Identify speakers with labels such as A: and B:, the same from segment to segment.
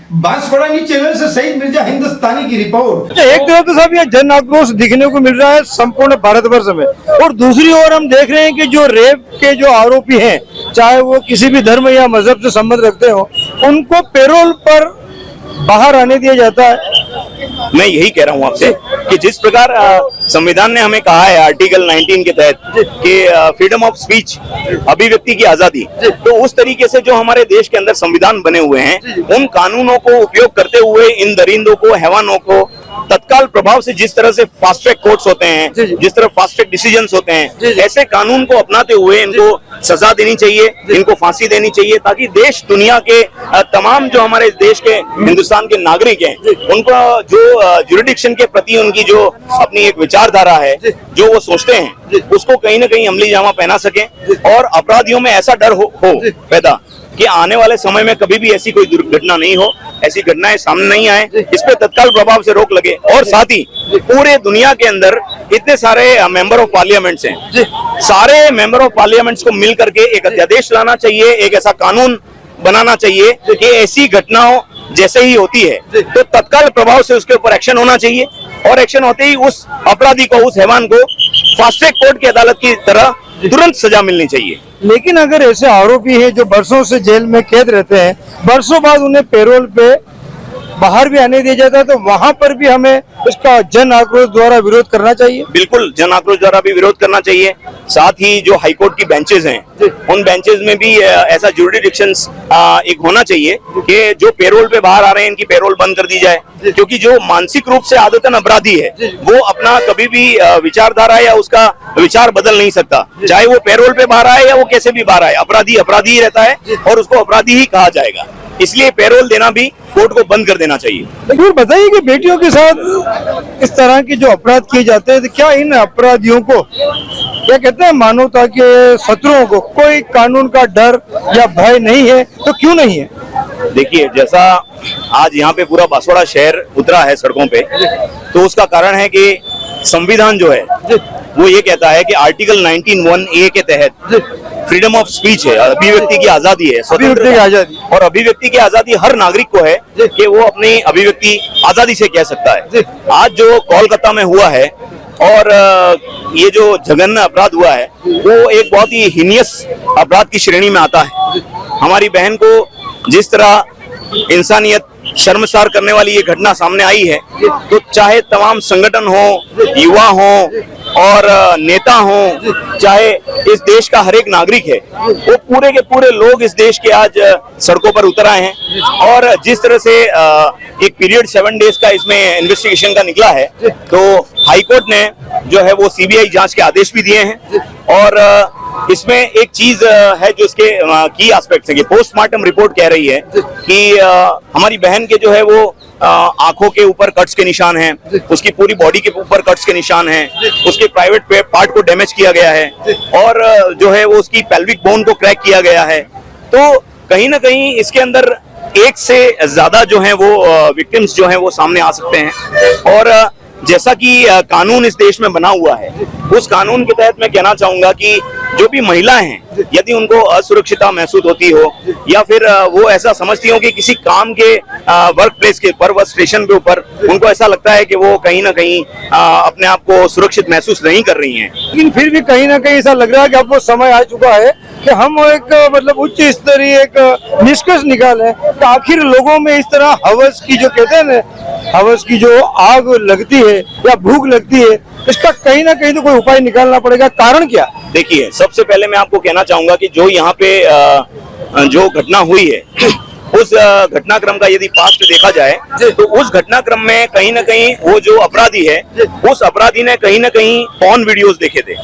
A: Banswara channel से सईद मिर्जा हिंदुस्तानी की report.
B: एक तरफ तो साहब ये जन आक्रोश दिखने को मिल रहा है संपूर्ण भारतवर्ष में, और दूसरी ओर हम देख रहे हैं कि जो रेप के जो आरोपी हैं, चाहे वो किसी भी धर्म या मजहब से संबंध रखते हो, उनको पैरोल पर बाहर आने दिया जाता है।
C: मैं यही कह रहा हूँ आपसे कि जिस प्रकार संविधान ने हमें कहा है आर्टिकल 19 के तहत कि फ्रीडम ऑफ स्पीच, अभिव्यक्ति की आजादी, तो उस तरीके से जो हमारे देश के अंदर संविधान बने हुए हैं, उन कानूनों को उपयोग करते हुए इन दरिंदों को, हैवानों को तत्काल प्रभाव से जिस तरह से फास्ट ट्रैक कोर्ट्स होते हैं, जिस तरह फास्ट ट्रैक डिसीजंस होते हैं, ऐसे कानून को अपनाते हुए इनको सजा देनी चाहिए, इनको फांसी देनी चाहिए, ताकि देश दुनिया के तमाम जो हमारे देश के हिंदुस्तान के नागरिक हैं, उनका जो ज्यूरिडिक्शन के प्रति उनकी जो अपनी एक विचारधारा है, जो वो सोचते हैं, उसको कहीं ना कहीं अमली जामा पहना सके और अपराधियों में ऐसा डर हो पैदा कि आने वाले समय में कभी भी ऐसी कोई दुर्घटना नहीं हो, ऐसी घटनाएं सामने नहीं आए, इस पे तत्काल प्रभाव से रोक लगे। और साथ ही पूरे दुनिया के अंदर इतने सारे मेंबर ऑफ पार्लियामेंट्स हैं, सारे मेंबर ऑफ पार्लियामेंट्स को मिल करके एक अध्यादेश लाना चाहिए, एक ऐसा कानून बनाना चाहिए कि ऐसी घटनाओं जैसे ही होती है तो तत्काल प्रभाव से उसके ऊपर एक्शन होना चाहिए, और एक्शन होते ही उस अपराधी को, उस हैवान को फास्ट ट्रैक कोर्ट की अदालत की तरह तुरंत सजा मिलनी चाहिए।
B: लेकिन अगर ऐसे आरोपी हैं जो बरसों से जेल में कैद रहते हैं, बरसों बाद उन्हें पैरोल पे बाहर भी आने दिया जाता है, तो वहां पर भी हमें इसका जन आक्रोश द्वारा विरोध करना चाहिए।
C: बिल्कुल, जन आक्रोश द्वारा भी विरोध करना चाहिए। साथ ही जो हाईकोर्ट की बेंचेस हैं, उन बेंचेस में भी ऐसा ज्यूरिडिक्शन एक होना चाहिए कि जो पैरोल पे बाहर आ रहे हैं, इनकी पैरोल बंद कर दी जाए, क्योंकि जो मानसिक रूप से आदतन अपराधी है, वो अपना कभी भी विचारधारा या उसका विचार बदल नहीं सकता, चाहे वो पैरोल पे बाहर आए या वो कैसे भी बाहर आए। अपराधी अपराधी ही रहता है और उसको अपराधी ही कहा जाएगा, इसलिए पैरोल देना भी कोर्ट को बंद कर देना चाहिए।
B: लेकिन बताइए कि बेटियों के साथ इस तरह के जो अपराध किए जाते हैं, तो क्या इन अपराधियों को, क्या कहते हैं, मानवता के शत्रुओं को कोई कानून का डर या भय नहीं है? तो क्यों नहीं है?
C: देखिए, जैसा आज यहाँ पे पूरा बांसवाड़ा शहर उतरा है सड़कों पे, तो उसका कारण है कि संविधान जो है वो ये कहता है कि आर्टिकल 19(1)(a) के तहत फ्रीडम ऑफ स्पीच है, अभिव्यक्ति की आजादी है,
B: अभिव्यक्ति की आजादी,
C: और अभिव्यक्ति की आजादी हर नागरिक को है कि वो अपनी अभिव्यक्ति आजादी से कह सकता है। आज जो कोलकाता में हुआ है और ये जो जघन्य अपराध हुआ है, वो एक बहुत ही हीनियस अपराध की श्रेणी में आता है। हमारी बहन को जिस तरह इंसानियत शर्मसार करने वाली ये घटना सामने आई है, तो चाहे तमाम संगठन हो, युवा हो और नेता हो, चाहे इस देश का हर एक नागरिक है, वो पूरे के पूरे लोग इस देश के आज सड़कों पर उतर आए हैं। और जिस तरह से एक पीरियड 7 डेज का इसमें इन्वेस्टिगेशन का निकला है, तो हाईकोर्ट ने जो है वो सीबीआई जांच के आदेश भी दिए हैं। और इसमें एक चीज है जो इसके की एस्पेक्ट्स है कि पोस्टमार्टम रिपोर्ट कह रही है कि हमारी बहन के जो है वो आंखों के ऊपर कट्स के निशान हैं, उसकी पूरी बॉडी के ऊपर कट्स के निशान हैं, उसके प्राइवेट पार्ट को डैमेज किया गया है, और जो है वो उसकी पेल्विक बोन को क्रैक किया गया है। तो कहीं ना कहीं इसके अंदर एक से ज्यादा जो है वो विक्टिम्स जो है वो सामने आ सकते हैं। और जैसा कि कानून इस देश में बना हुआ है, उस कानून के तहत मैं कहना चाहूंगा कि जो भी महिलाएं हैं, यदि उनको असुरक्षितता महसूस होती हो या फिर वो ऐसा समझती हो कि किसी काम के वर्क प्लेस के पर, वर्क स्टेशन के ऊपर उनको ऐसा लगता है कि वो कहीं ना कहीं अपने आप को सुरक्षित महसूस नहीं कर रही हैं,
B: लेकिन फिर भी कहीं ना कहीं ऐसा लग रहा है कि अब वो समय आ चुका है कि हम एक मतलब उच्च स्तरीय एक निष्कर्ष निकालें कि आखिर लोगों में इस तरह हवस की, जो कहते हैं ना, हवस की जो आग लगती है या भूख लगती है, इसका कहीं ना कहीं तो कोई उपाय निकालना पड़ेगा। कारण क्या?
C: देखिए, सबसे पहले मैं आपको कहना चाहूंगा कि जो यहाँ पे जो घटना हुई है, उस घटनाक्रम का यदि पास्ट देखा जाए, तो उस घटनाक्रम में कहीं ना कहीं वो जो अपराधी है, उस अपराधी ने कहीं ना कहीं पॉर्न वीडियोस देखे थे,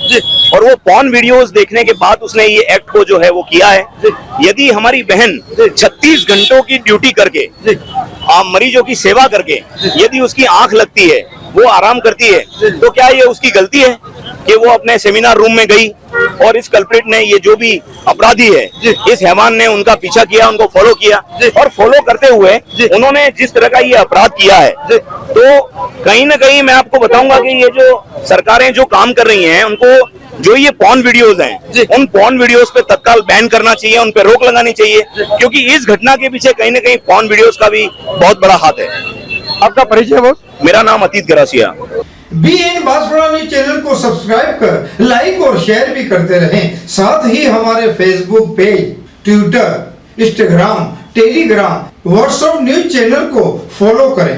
C: और वो पॉर्न वीडियोस देखने के बाद उसने ये एक्ट को जो है वो किया है। यदि हमारी बहन 36 घंटों की ड्यूटी करके, मरीजों की सेवा करके, यदि उसकी आंख लगती है, वो आराम करती है, तो क्या ये उसकी गलती है कि वो अपने सेमिनार रूम में गई और इस कल्प्रिट ने, ये जो भी अपराधी है, इस हैवान ने उनका पीछा किया, उनको फॉलो किया, और फॉलो करते हुए उन्होंने जिस तरह का ये अपराध किया है, तो कहीं ना कहीं मैं आपको बताऊंगा कि ये जो सरकारें जो काम कर रही हैं, उनको जो ये पॉर्न वीडियोस हैं, उन पॉर्न वीडियोस पे तत्काल बैन करना चाहिए, उन पे रोक लगानी चाहिए, क्योंकि इस घटना के पीछे कहीं ना कहीं पॉर्न वीडियोस का भी बहुत बड़ा हाथ है।
B: आपका परिचय बॉस?
C: मेरा नाम अतीत Garasia.
A: BN Banswara news channel को सब्सक्राइब कर लाइक और शेयर भी करते रहें। साथ ही हमारे Facebook page, Twitter, Instagram, Telegram, WhatsApp news channel को फॉलो करें।